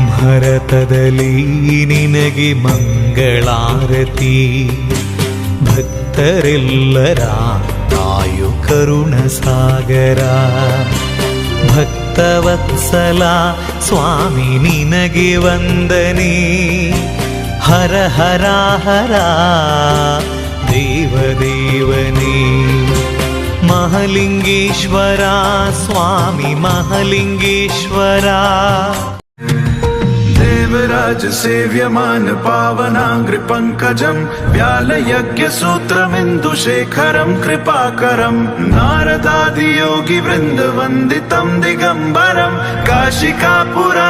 ಭಾರತದಲ್ಲಿ ನಿನಗೆ ಮಂಗಳಾರತಿ ಭಕ್ತರೆಲ್ಲರ ಕಾಯು ಕರುಣ ಸಾಗರ ಭಕ್ತವತ್ಸಲ ಸ್ವಾಮಿ ನಿನಗೆ ವಂದನೆ ಹರ ಹರ ಹರ ದೇವದೇವನೇ ಮಹಲಿಂಗೇಶ್ವರ ಸ್ವಾಮಿ ಮಹಲಿಂಗೇಶ್ವರ देवराज सेव्यमान पावनांग्रि पंकजं व्यालयज्ञ सूत्रमिन्दुशेखरं कृपाकरं नारदादि योगी वृंद वंदितं दिगंबरं काशिकापुरा